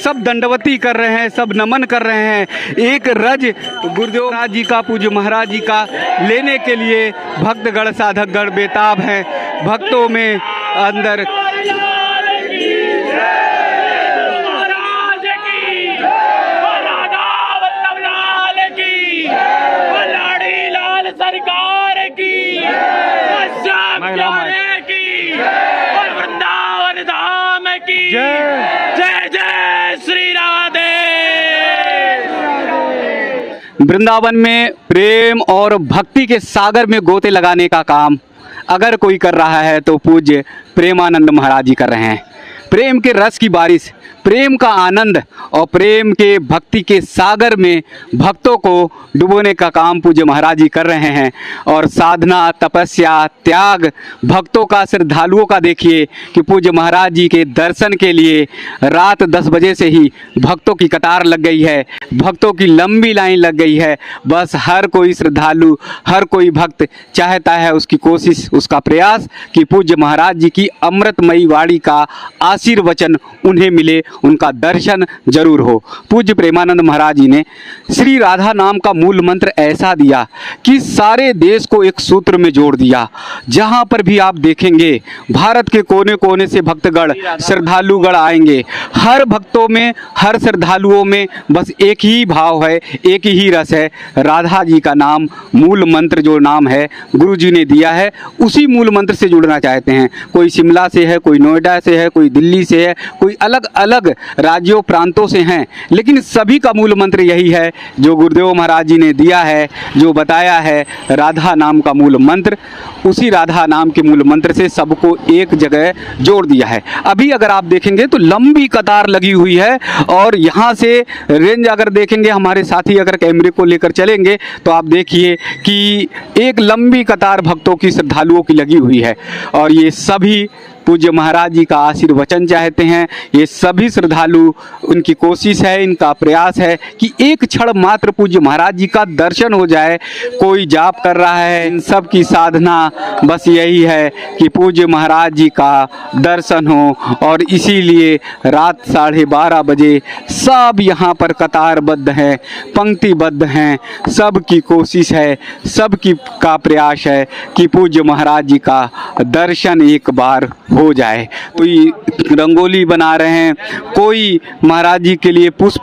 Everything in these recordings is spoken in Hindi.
सब दंडवती कर रहे हैं, सब नमन कर रहे हैं। एक रज गुरुदेव महाराज जी का, पूज्य महाराज जी का लेने के लिए भक्तगण साधकगण बेताब हैं। भक्तों में अंदर सरकार की, और वृंदावन धाम की जय जय श्री राधे। वृंदावन में प्रेम और भक्ति के सागर में गोते लगाने का काम अगर कोई कर रहा है तो पूज्य प्रेमानंद महाराज जी कर रहे हैं। प्रेम के रस की बारिश, प्रेम का आनंद और प्रेम के भक्ति के सागर में भक्तों को डुबोने का काम पूज्य महाराज जी कर रहे हैं। और साधना, तपस्या, त्याग भक्तों का, श्रद्धालुओं का देखिए कि पूज्य महाराज जी के दर्शन के लिए रात 10 बजे से ही भक्तों की कतार लग गई है, भक्तों की लंबी लाइन लग गई है। बस हर कोई श्रद्धालु, हर कोई भक्त चाहता है, उसकी कोशिश, उसका प्रयास कि पूज्य महाराज जी की अमृतमयी वाणी का आशीर्वचन उन्हें मिले, उनका दर्शन जरूर हो। पूज्य प्रेमानंद महाराज जी ने श्री राधा नाम का मूल मंत्र ऐसा दिया कि सारे देश को एक सूत्र में जोड़ दिया। जहां पर भी आप देखेंगे भारत के कोने कोने से भक्तगण, श्रद्धालुगण आएंगे। हर भक्तों में, हर श्रद्धालुओं में बस एक ही भाव है, एक ही रस है। राधा जी का नाम, मूल मंत्र जो नाम है गुरु जी ने दिया है, उसी मूल मंत्र से जुड़ना चाहते हैं। कोई शिमला से है, कोई नोएडा से है, कोई दिल्ली से है, कोई अलग अलग राज्यों प्रांतों से हैं, लेकिन सभी का मूल मंत्र यही है जो गुरुदेव महाराज जी ने दिया है, जो बताया है राधा नाम का मूल मंत्र। उसी राधा नाम के मूल मंत्र से सबको एक जगह जोड़ दिया है। अभी अगर आप देखेंगे तो लंबी कतार लगी हुई है और यहाँ से रेंज अगर देखेंगे, हमारे साथी अगर कैमरे को लेकर चलेंगे तो आप देखिए कि एक लंबी कतार भक्तों की, श्रद्धालुओं की लगी हुई है। और ये सभी पूज्य महाराज जी का आशीर्वचन चाहते हैं। ये सभी श्रद्धालु, उनकी कोशिश है, इनका प्रयास है कि एक क्षण मात्र पूज्य महाराज जी का दर्शन हो जाए। कोई जाप कर रहा है, इन सब की साधना बस यही है कि पूज्य महाराज जी का दर्शन हो। और इसीलिए रात 12:30 बजे सब यहाँ पर कतारबद्ध हैं, पंक्तिबद्ध हैं। सबकी कोशिश है, सबकी का प्रयास है कि पूज्य महाराज जी का दर्शन एक बार हो जाए। कोई रंगोली बना रहे हैं, कोई महाराज जी के लिए पुष्प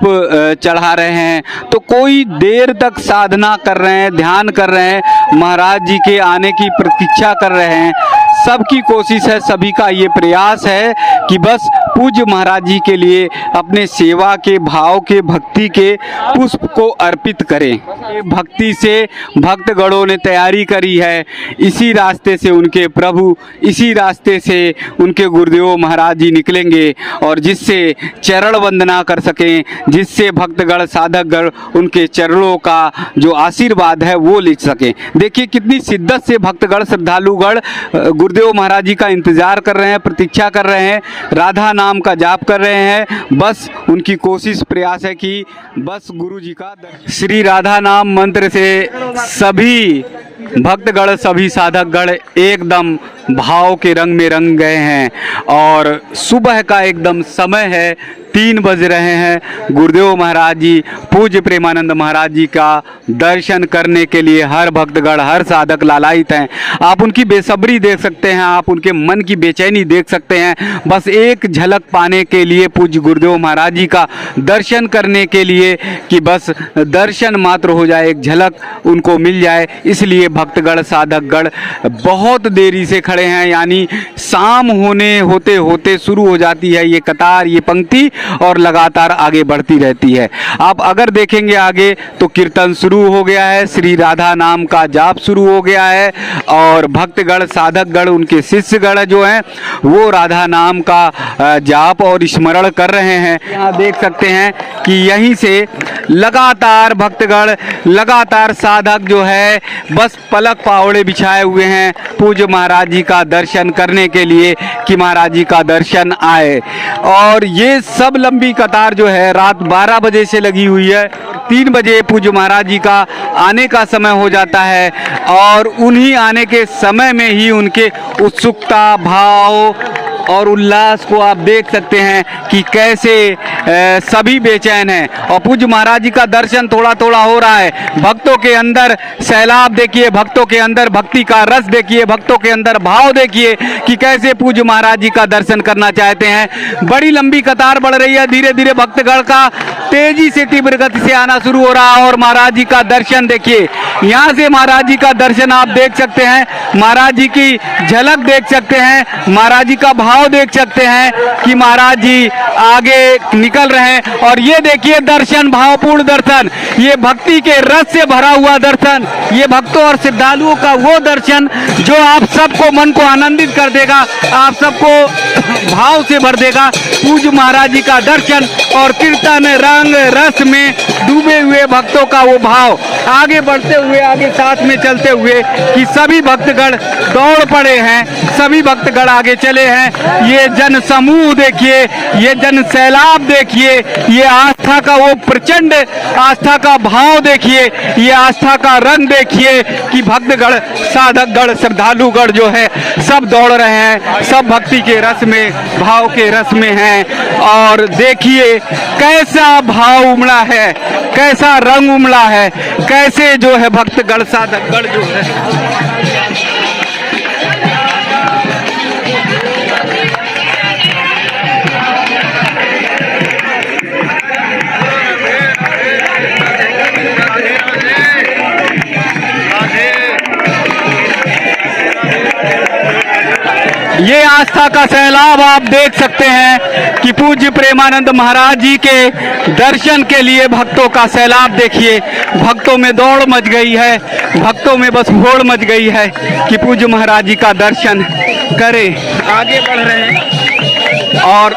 चढ़ा रहे हैं, तो कोई देर तक साधना कर रहे हैं, ध्यान कर रहे हैं, महाराज जी के आने की प्रतीक्षा कर रहे हैं। सबकी कोशिश है, सभी का ये प्रयास है कि बस पूज्य महाराज जी के लिए अपने सेवा के भाव के, भक्ति के पुष्प को अर्पित करें। भक्ति से भक्तगणों ने तैयारी करी है, इसी रास्ते से उनके प्रभु, इसी रास्ते से उनके गुरुदेव महाराज जी निकलेंगे और जिससे चरण वंदना कर सकें, जिससे भक्तगण, साधकगण उनके चरणों का जो आशीर्वाद है वो ले सकें। देखिए कितनी शिद्दत से भक्तगण, श्रद्धालुगण गुरुदेव महाराज जी का इंतजार कर रहे हैं, प्रतीक्षा कर रहे हैं, राधा नाम का जाप कर रहे हैं। बस उनकी कोशिश, प्रयास है कि बस गुरु जी का श्री राधा नाम मंत्र से सभी भक्तगण, सभी साधकगण एकदम भाव के रंग में रंग गए हैं। और सुबह का एकदम समय है, 3 बज रहे हैं। गुरुदेव महाराज जी, पूज्य प्रेमानंद महाराज जी का दर्शन करने के लिए हर भक्तगण, हर साधक लालायित हैं। आप उनकी बेसब्री देख सकते हैं, आप उनके मन की बेचैनी देख सकते हैं। बस एक झलक पाने के लिए, पूज्य गुरुदेव महाराज जी का दर्शन करने के लिए कि बस दर्शन मात्र हो जाए, एक झलक उनको मिल जाए। इसलिए भक्तगण, साधकगण बहुत देरी से खड़े हैं, यानी शाम होते होते शुरू हो जाती है ये कतार, ये पंक्ति, और लगातार आगे बढ़ती रहती है। आप अगर देखेंगे आगे तो कीर्तन शुरू हो गया है, श्री राधा नाम का जाप शुरू हो गया है और भक्तगण, साधकगण, उनके शिष्यगण जो हैं वो राधा नाम का जाप और स्मरण कर रहे हैं। यहाँ देख सकते हैं कि यहीं से लगातार भक्तगण, लगातार साधक जो है बस पलक पावड़े बिछाए हुए हैं पूज्य महाराज जी का दर्शन करने के लिए कि महाराज जी का दर्शन आए। और ये सब लंबी कतार जो है रात 12 बजे से लगी हुई है। 3 बजे पूज्य महाराज जी का आने का समय हो जाता है और उन्हीं आने के समय में ही उनके उत्सुकता, भाव और उल्लास को आप देख सकते हैं कि कैसे सभी बेचैन हैं। और पूज्य महाराज जी का दर्शन थोड़ा थोड़ा हो रहा है। भक्तों के अंदर सैलाब देखिए, भक्तों के अंदर भक्ति का रस देखिए, भक्तों के अंदर भाव देखिए कि कैसे पूज्य महाराज जी का दर्शन करना चाहते हैं। बड़ी लंबी कतार बढ़ रही है, धीरे धीरे भक्तगण का तेजी से तीव्र गति से आना शुरू हो रहा है। और महाराज जी का दर्शन देखिए, यहाँ से महाराज जी का दर्शन आप देख सकते हैं, महाराज जी की झलक देख सकते हैं, महाराज जी का भाव देख सकते हैं कि महाराज जी आगे निकल रहे हैं। और ये देखिए दर्शन, भावपूर्ण दर्शन, ये भक्ति के रस से भरा हुआ दर्शन, ये भक्तों और श्रद्धालुओं का वो दर्शन जो आप सबको मन को आनंदित कर देगा, आप सबको भाव से भर देगा। पूज्य महाराज जी का दर्शन और कीर्तन रंग रस में डूबे हुए भक्तों का वो भाव, आगे बढ़ते हुए, आगे साथ में चलते हुए कि सभी भक्तगण दौड़ पड़े हैं, सभी भक्तगण आगे चले हैं। ये जन समूह देखिए, ये जन सैलाब देखिए, ये आस्था का वो प्रचंड आस्था का भाव देखिए, ये आस्था का रंग देखिए कि भक्तगण, साधकगण, श्रद्धालुगण जो है सब दौड़ रहे हैं, सब भक्ति के रस में, भाव के रस में हैं। और देखिए कैसा भाव उमड़ा है, कैसा रंग उमड़ा है, कैसे जो है भक्तगण, साधकगण जो है ये आस्था का सैलाब आप देख सकते हैं कि पूज्य प्रेमानंद महाराज जी के दर्शन के लिए भक्तों का सैलाब देखिए। भक्तों में दौड़ मच गई है, भक्तों में बस होड़ मच गई है कि पूज्य महाराज जी का दर्शन करें। आगे बढ़ रहे हैं और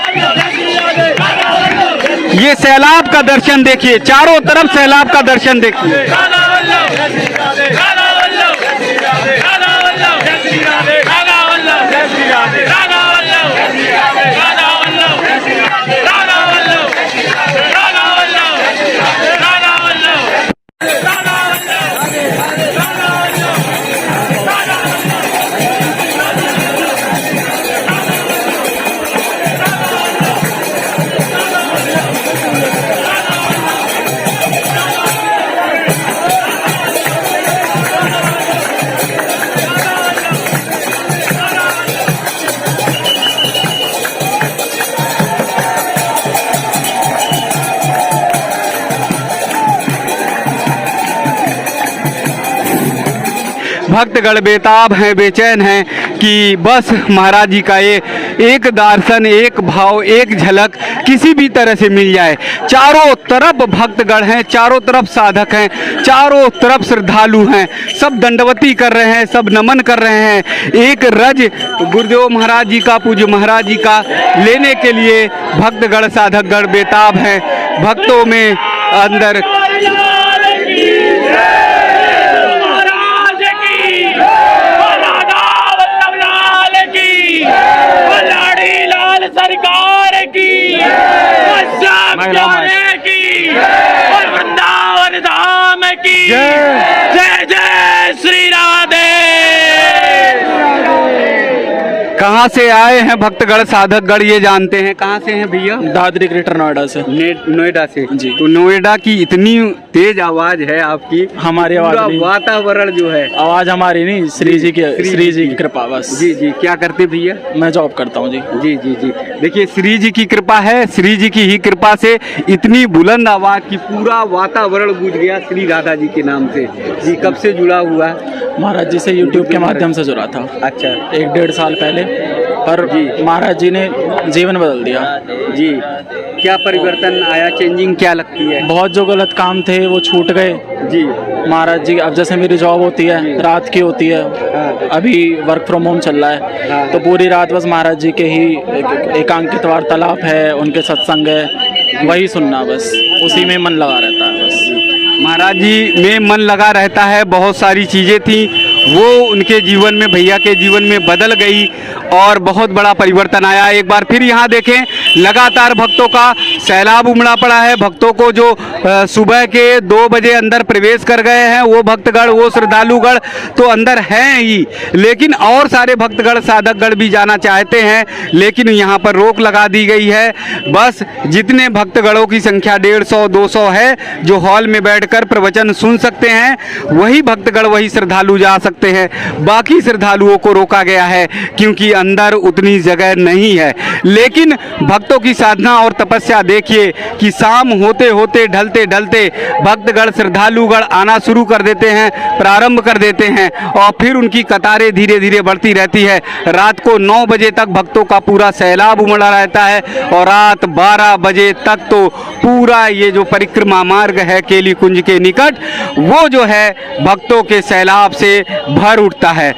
ये सैलाब का दर्शन देखिए, चारों तरफ सैलाब का दर्शन देखिए। भक्तगण बेताब हैं, बेचैन हैं कि बस महाराज जी का ये एक दर्शन, एक भाव, एक झलक किसी भी तरह से मिल जाए। चारों तरफ भक्तगण हैं, चारों तरफ साधक हैं, चारों तरफ श्रद्धालु हैं, सब दंडवती कर रहे हैं, सब नमन कर रहे हैं। एक रज गुरुदेव महाराज जी का, पूज्य महाराज जी का लेने के लिए भक्तगण, साधकगण बेताब हैं। भक्तों में अंदर सरकार की, की और वृंदावन धाम की जय जय श्री राधे। कहाँ से आए हैं भक्तगण, साधकगण, ये जानते हैं? कहाँ से हैं भैया? दादरी ग्रेटर नोएडा से। नोएडा से जी। तो नोएडा की इतनी तेज आवाज है आपकी, हमारी आवाज पूरा नहीं, वातावरण जो है, आवाज हमारी नहीं, श्री जी की कृपा बस। जी जी। क्या करते भैया? मैं जॉब करता हूँ जी। जी जी जी। देखिए श्री जी की कृपा है, श्री जी की ही कृपा से इतनी बुलंद आवाज की पूरा वातावरण गूंज गया श्री राधा जी के नाम से। जी कब से जुड़ा हुआ है? महाराज जी से यूट्यूब के माध्यम से जुड़ा था। अच्छा। 1-1.5 साल पहले, पर महाराज जी ने जीवन बदल दिया। जी। क्या परिवर्तन आया, चेंजिंग क्या लगती है? बहुत जो गलत काम थे वो छूट गए जी। महाराज जी, अब जैसे मेरी जॉब होती है रात की होती है, अभी वर्क फ्रॉम होम चल रहा है, तो पूरी रात बस महाराज जी के ही एकांकित वार्तालाप है, उनके सत्संग है, वही सुनना, बस उसी में मन लगा रहता है। बस महाराज जी में मन लगा रहता है। बहुत सारी चीज़ें थी वो उनके जीवन में, भैया के जीवन में बदल गई और बहुत बड़ा परिवर्तन आया। एक बार फिर यहाँ देखें, लगातार भक्तों का सैलाब उमड़ा पड़ा है। भक्तों को जो सुबह के 2 बजे अंदर प्रवेश कर गए हैं वो भक्तगण, वो श्रद्धालुगण तो अंदर हैं ही, लेकिन और सारे भक्तगण, साधकगण भी जाना चाहते हैं, लेकिन यहाँ पर रोक लगा दी गई है। बस जितने भक्तगणों की संख्या 150-200 है जो हॉल में बैठकर प्रवचन सुन सकते हैं, वही भक्तगण, वही श्रद्धालु जा सकते हैं। बाकी श्रद्धालुओं को रोका गया है क्योंकि अंदर उतनी जगह नहीं है। लेकिन भक्तों की साधना और तपस्या देखिए कि शाम होते होते, ढलते ढलते भक्तगण, श्रद्धालुगण आना शुरू कर देते हैं, प्रारंभ कर देते हैं और फिर उनकी कतारें धीरे धीरे बढ़ती रहती है। रात को 9 बजे तक भक्तों का पूरा सैलाब उमड़ा रहता है और रात 12 बजे तक तो पूरा ये जो परिक्रमा मार्ग है केली कुंज के निकट, वो जो है भक्तों के सैलाब से भर उठता है।